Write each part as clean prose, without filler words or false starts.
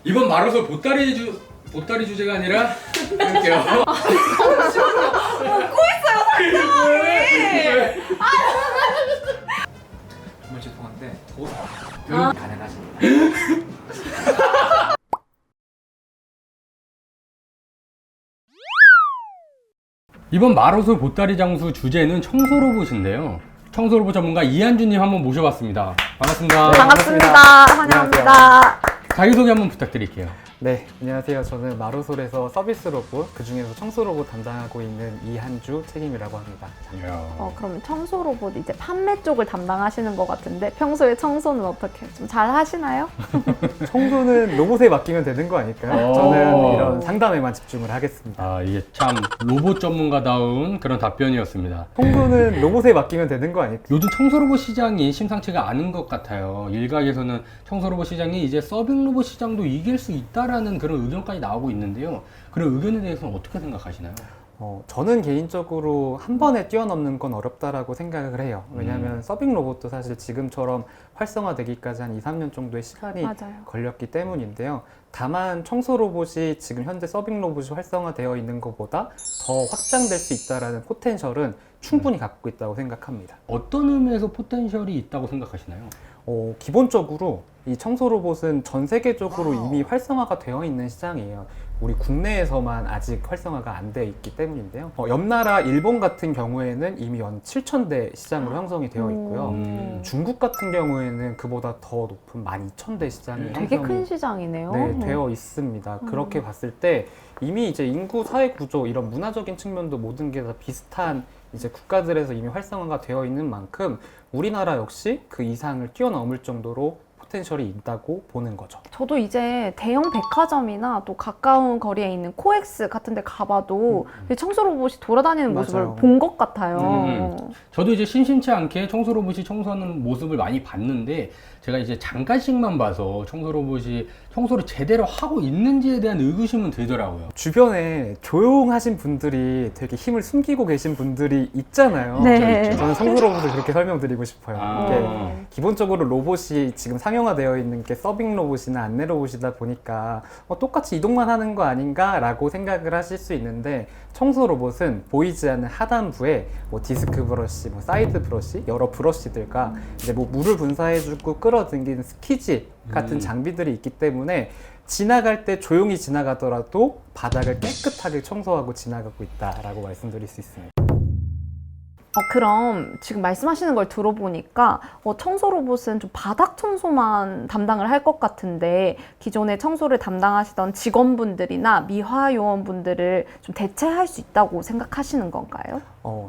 이번 말어서 보따리 주제가 아니라 이렇게요. 웃고 있어요, 상대방이. 정말 죄송한데 곧 아. 가능하십니다. 이번 말어서 보따리 장수 주제는 청소 로봇인데요. 청소 로봇 전문가 이한주님 한번 모셔봤습니다. 반갑습니다. 네. 반갑습니다. 반갑습니다. 환영합니다. 자기소개 한번 부탁드릴게요. 네, 안녕하세요. 저는 마루솔에서 서비스 로봇, 그중에서 청소 로봇 담당하고 있는 이한주 책임이라고 합니다. 그럼 청소 로봇 이제 판매 쪽을 담당하시는 것 같은데 평소에 청소는 어떻게 좀 잘 하시나요? 청소는 로봇에 맡기면 되는 거 아닐까요? 오. 저는 이런 상담에만 집중을 하겠습니다. 아, 이게 참 로봇 전문가다운 그런 답변이었습니다. 청소는 로봇에 맡기면 되는 거 아닐까요? 요즘 청소 로봇 시장이 심상치가 않은 것 같아요. 일각에서는 청소 로봇 시장이 이제 서빙 로봇 시장도 이길 수 있다라는 그런 의견까지 나오고 있는데요. 그런 의견에 대해서는 어떻게 생각하시나요? 저는 개인적으로 한 번에 뛰어넘는 건 어렵다라고 생각을 해요. 왜냐하면 서빙 로봇도 사실 지금처럼 활성화되기까지 한 2, 3년 정도의 시간이 맞아요. 걸렸기 때문인데요. 다만 청소 로봇이 지금 현재 서빙 로봇이 활성화되어 있는 것보다 더 확장될 수 있다는 포텐셜은 충분히 갖고 있다고 생각합니다. 어떤 의미에서 포텐셜이 있다고 생각하시나요? 기본적으로 이 청소 로봇은 전 세계적으로 이미 활성화가 되어 있는 시장이에요. 우리 국내에서만 아직 활성화가 안 되어 있기 때문인데요. 옆 나라 일본 같은 경우에는 이미 연 7,000대 시장으로 형성이 되어 있고요. 중국 같은 경우에는 그보다 더 높은 12,000대 시장이 되게 형성이 큰 시장이네요. 네, 되어 있습니다. 그렇게 봤을 때 이미 이제 인구 사회 구조 이런 문화적인 측면도 모든 게 다 비슷한 이제 국가들에서 이미 활성화가 되어 있는 만큼 우리나라 역시 그 이상을 뛰어넘을 정도로 포텐셜이 있다고 보는 거죠. 저도 이제 대형 백화점이나 또 가까운 거리에 있는 코엑스 같은 데 가봐도 청소 로봇이 돌아다니는 모습을 맞아요. 본 것 같아요. 저도 이제 심심치 않게 청소 로봇이 청소하는 모습을 많이 봤는데 제가 이제 잠깐씩만 봐서 청소 로봇이 청소를 제대로 하고 있는지에 대한 의구심은 들더라고요. 주변에 조용하신 분들이 되게 힘을 숨기고 계신 분들이 있잖아요. 네. 저는 청소 로봇을 그렇게 설명드리고 싶어요. 아. 이게 기본적으로 로봇이 지금 상용화되어 있는 게 서빙 로봇이나 안내 로봇이다 보니까 똑같이 이동만 하는 거 아닌가 라고 생각을 하실 수 있는데 청소 로봇은 보이지 않는 하단부에 뭐 디스크 브러쉬, 뭐 사이드 브러쉬, 여러 브러쉬들과 이제 뭐 물을 분사해주고 끌어당기는 스키지 같은 장비들이 있기 때문에 지나갈 때 조용히 지나가더라도 바닥을 깨끗하게 청소하고 지나가고 있다라고 말씀드릴 수 있습니다. 그럼 지금 말씀하시는 걸 들어보니까 청소 로봇은 좀 바닥 청소만 담당을 할 것 같은데 기존에 청소를 담당하시던 직원분들이나 미화요원분들을 좀 대체할 수 있다고 생각하시는 건가요?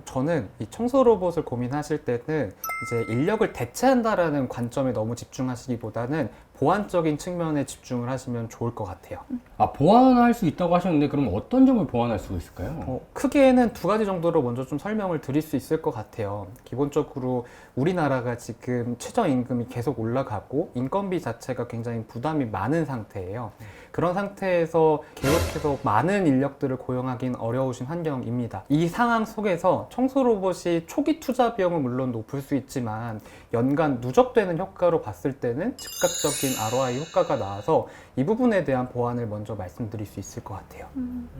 저는 이 청소 로봇을 고민하실 때는 이제 인력을 대체한다라는 관점에 너무 집중하시기보다는 보안적인 측면에 집중을 하시면 좋을 것 같아요. 아, 보완할 수 있다고 하셨는데 그럼 어떤 점을 보완할 수 있을까요? 크게는 두 가지 정도로 먼저 좀 설명을 드릴 수 있을 것 같아요. 기본적으로 우리나라가 지금 최저임금이 계속 올라가고 인건비 자체가 굉장히 부담이 많은 상태예요. 그런 상태에서 계속해서 많은 인력들을 고용하기는 어려우신 환경입니다. 이 상황 속에서 청소 로봇이 초기 투자 비용은 물론 높을 수 있지만 연간 누적되는 효과로 봤을 때는 즉각적인 ROI 효과가 나와서 이 부분에 대한 보완을 먼저 말씀드릴 수 있을 것 같아요.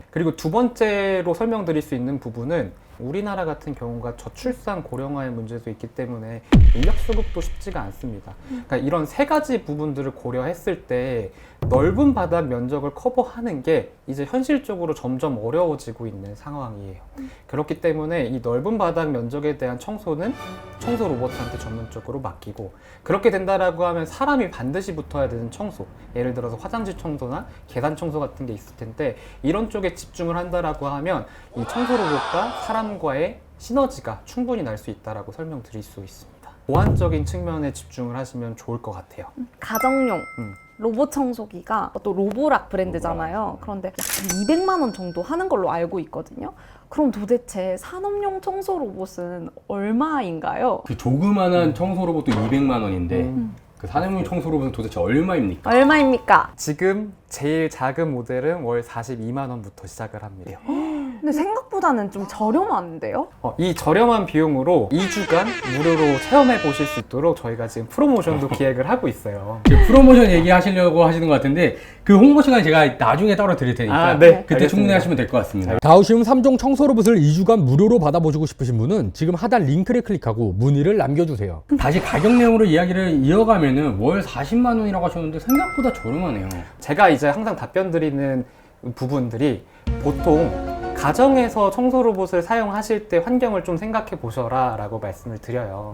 그리고 두 번째로 설명드릴 수 있는 부분은 우리나라 같은 경우가 저출산 고령화의 문제도 있기 때문에 인력 수급도 쉽지가 않습니다. 그러니까 이런 세 가지 부분들을 고려했을 때 넓은 바닥 면적을 커버하는 게 이제 현실적으로 점점 어려워지고 있는 상황이에요. 그렇기 때문에 이 넓은 바닥 면적에 대한 청소는 청소 로봇한테 전문적으로 맡기고, 그렇게 된다라고 하면 사람이 반드시 붙어야 되는 청소, 예를 들어서 화장실 청소나 계단 청소 같은 게 있을 텐데 이런 쪽에 집중을 한다라고 하면 이 청소 로봇과 사람과의 시너지가 충분히 날 수 있다라고 설명드릴 수 있습니다. 보안적인 측면에 집중을 하시면 좋을 것 같아요. 가정용 로봇 청소기가 또 로보락 브랜드잖아요. 그런데 약 200만 원 정도 하는 걸로 알고 있거든요. 그럼 도대체 산업용 청소 로봇은 얼마인가요? 그 조그만한 청소 로봇도 200만 원인데 그 산업용 청소 로봇은 도대체 얼마입니까? 얼마입니까? 지금 제일 작은 모델은 월 42만 원부터 시작을 합니다. 근데 생각보다는 좀 저렴한데요? 이 저렴한 비용으로 2주간 무료로 체험해 보실 수 있도록 저희가 지금 프로모션도 기획을 하고 있어요. 지금 프로모션 얘기하시려고 하시는 것 같은데 그 홍보 시간 제가 나중에 따로 드릴 테니까 네. 그때 알겠습니다. 충분히 하시면 될 것 같습니다. 다우시움 3종 청소 로봇을 2주간 무료로 받아보시고 싶으신 분은 지금 하단 링크를 클릭하고 문의를 남겨주세요. 다시 가격 내용으로 이야기를 이어가면은 월 40만 원이라고 하셨는데 생각보다 저렴하네요. 제가 이제 항상 답변 드리는 부분들이 보통 가정에서 청소 로봇을 사용하실 때 환경을 좀 생각해 보셔라 라고 말씀을 드려요.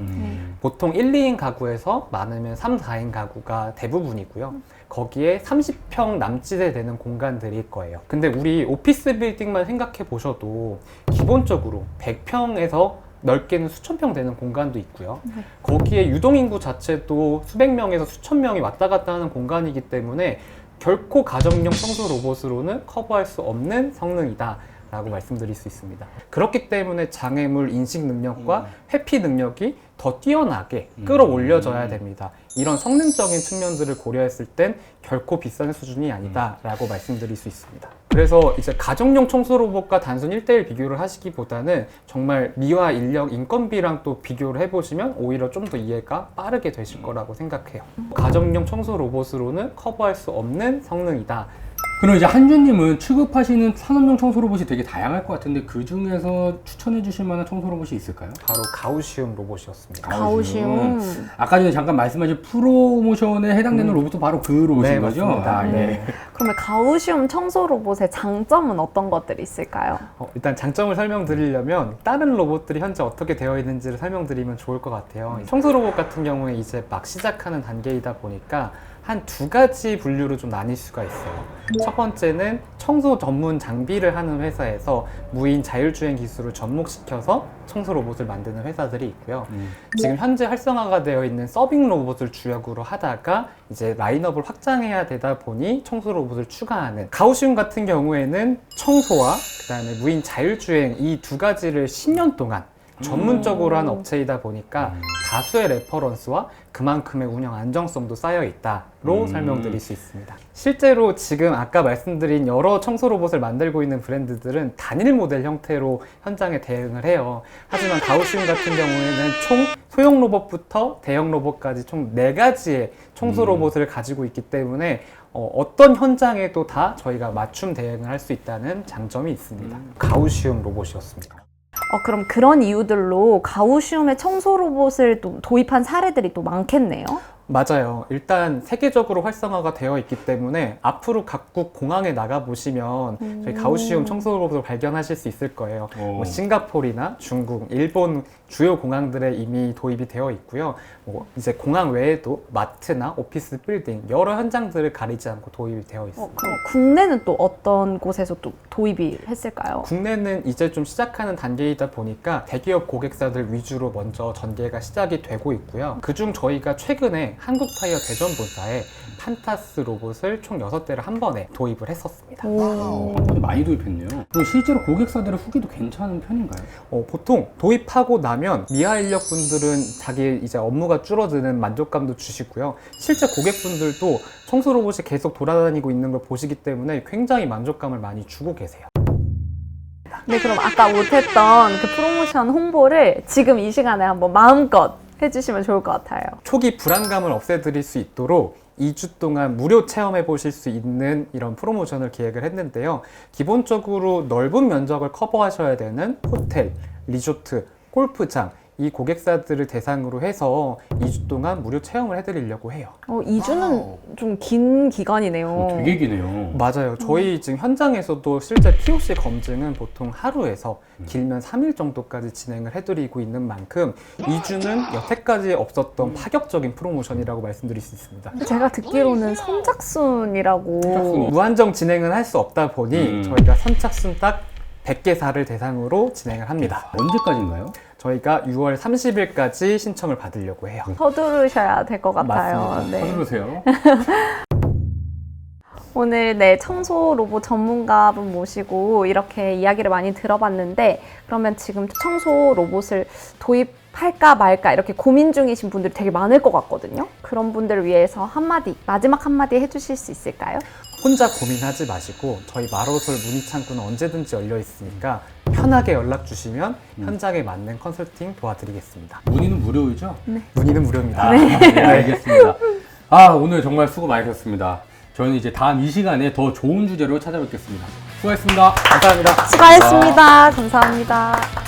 보통 1, 2인 가구에서 많으면 3, 4인 가구가 대부분이고요. 거기에 30평 남짓에 되는 공간들일 거예요. 근데 우리 오피스 빌딩만 생각해 보셔도 기본적으로 100평에서 넓게는 수천 평 되는 공간도 있고요. 거기에 유동인구 자체도 수백 명에서 수천 명이 왔다 갔다 하는 공간이기 때문에 결코 가정용 청소 로봇으로는 커버할 수 없는 성능이다 라고 말씀드릴 수 있습니다. 그렇기 때문에 장애물 인식 능력과 회피 능력이 더 뛰어나게 끌어올려져야 됩니다. 이런 성능적인 측면들을 고려했을 땐 결코 비싼 수준이 아니다 라고 말씀드릴 수 있습니다. 그래서 이제 가정용 청소 로봇과 단순 1대1 비교를 하시기보다는 정말 미화 인력 인건비랑 또 비교를 해보시면 오히려 좀 더 이해가 빠르게 되실 거라고 생각해요. 가정용 청소 로봇으로는 커버할 수 없는 성능이다. 그럼 이제 한주님은 취급하시는 산업용 청소 로봇이 되게 다양할 것 같은데 그 중에서 추천해 주실 만한 청소 로봇이 있을까요? 바로 가우시움 로봇이었습니다. 가우시움. 아까 전에 잠깐 말씀하신 프로모션에 해당되는 로봇도 바로 그 로봇인 네, 거죠? 맞습니다. 아, 네. 그러면 가우시움 청소 로봇의 장점은 어떤 것들이 있을까요? 일단 장점을 설명드리려면 다른 로봇들이 현재 어떻게 되어 있는지를 설명드리면 좋을 것 같아요. 청소 로봇 같은 경우에 이제 막 시작하는 단계이다 보니까 한 두 가지 분류로 좀 나뉠 수가 있어요. 첫 번째는 청소 전문 장비를 하는 회사에서 무인 자율주행 기술을 접목시켜서 청소 로봇을 만드는 회사들이 있고요. 지금 현재 활성화가 되어 있는 서빙 로봇을 주력으로 하다가 이제 라인업을 확장해야 되다 보니 청소 로봇을 추가하는 가우시움 같은 경우에는 청소와 그다음에 무인 자율주행 이 두 가지를 10년 동안 전문적으로 한 업체이다 보니까 다수의 레퍼런스와 그만큼의 운영 안정성도 쌓여 있다로 설명드릴 수 있습니다. 실제로 지금 아까 말씀드린 여러 청소 로봇을 만들고 있는 브랜드들은 단일 모델 형태로 현장에 대응을 해요. 하지만 가우시움 같은 경우에는 총 소형 로봇부터 대형 로봇까지 총 4가지의 청소 로봇을 가지고 있기 때문에 어떤 현장에도 다 저희가 맞춤 대응을 할 수 있다는 장점이 있습니다. 가우시움 로봇이었습니다. 그럼 그런 이유들로 가우시움의 청소 로봇을 또 도입한 사례들이 또 많겠네요. 맞아요. 일단 세계적으로 활성화가 되어 있기 때문에 앞으로 각국 공항에 나가 보시면 저희 가우시움 청소 로봇을 발견하실 수 있을 거예요. 뭐 싱가포르나 중국, 일본 주요 공항들에 이미 도입이 되어 있고요. 이제 공항 외에도 마트나 오피스 빌딩 여러 현장들을 가리지 않고 도입이 되어 있습니다. 그럼 국내는 또 어떤 곳에서 또 도입이 했을까요? 국내는 이제 좀 시작하는 단계이다 보니까 대기업 고객사들 위주로 먼저 전개가 시작이 되고 있고요. 그중 저희가 최근에 한국타이어 대전 본사에 판타스 로봇을 총 6대를 한 번에 도입을 했었습니다. 한 번에 많이 도입했네요. 그리고 실제로 고객사들의 후기도 괜찮은 편인가요? 보통 도입하고 나면 미하 인력분들은 자기 이제 업무가 줄어드는 만족감도 주시고요. 실제 고객분들도 청소 로봇이 계속 돌아다니고 있는 걸 보시기 때문에 굉장히 만족감을 많이 주고 계세요. 네, 그럼 아까 못했던 그 프로모션 홍보를 지금 이 시간에 한번 마음껏 해주시면 좋을 것 같아요. 초기 불안감을 없애드릴 수 있도록 2주 동안 무료 체험해 보실 수 있는 이런 프로모션을 기획을 했는데요. 기본적으로 넓은 면적을 커버하셔야 되는 호텔, 리조트, 골프장 이 고객사들을 대상으로 해서 2주 동안 무료 체험을 해드리려고 해요. 2주는 좀 긴 기간이네요. 되게 기네요. 맞아요. 저희 지금 현장에서도 실제 POC 검증은 보통 하루에서 길면 3일 정도까지 진행을 해드리고 있는 만큼 2주는 여태까지 없었던 파격적인 프로모션이라고 말씀드릴 수 있습니다. 제가 듣기로는 선착순이라고. 무한정 진행은 할 수 없다 보니 저희가 선착순 딱 100개사를 대상으로 진행을 합니다. 언제까지인가요? 저희가 6월 30일까지 신청을 받으려고 해요. 서두르셔야 될 것 같아요. 맞습니다. 네. 서두르세요. 오늘 청소 로봇 전문가분 모시고 이렇게 이야기를 많이 들어봤는데 그러면 지금 청소 로봇을 도입 할까 말까 이렇게 고민 중이신 분들이 되게 많을 것 같거든요. 그런 분들을 위해서 한마디, 마지막 한마디 해주실 수 있을까요? 혼자 고민하지 마시고 저희 마로솔 문의 창구는 언제든지 열려 있으니까 편하게 연락 주시면 현장에 맞는 컨설팅 도와드리겠습니다. 문의는 무료이죠? 문의는 무료입니다. 네, 알겠습니다. 오늘 정말 수고 많으셨습니다. 저희는 이제 다음 이 시간에 더 좋은 주제로 찾아뵙겠습니다. 수고하셨습니다. 감사합니다. 수고하셨습니다. 감사합니다.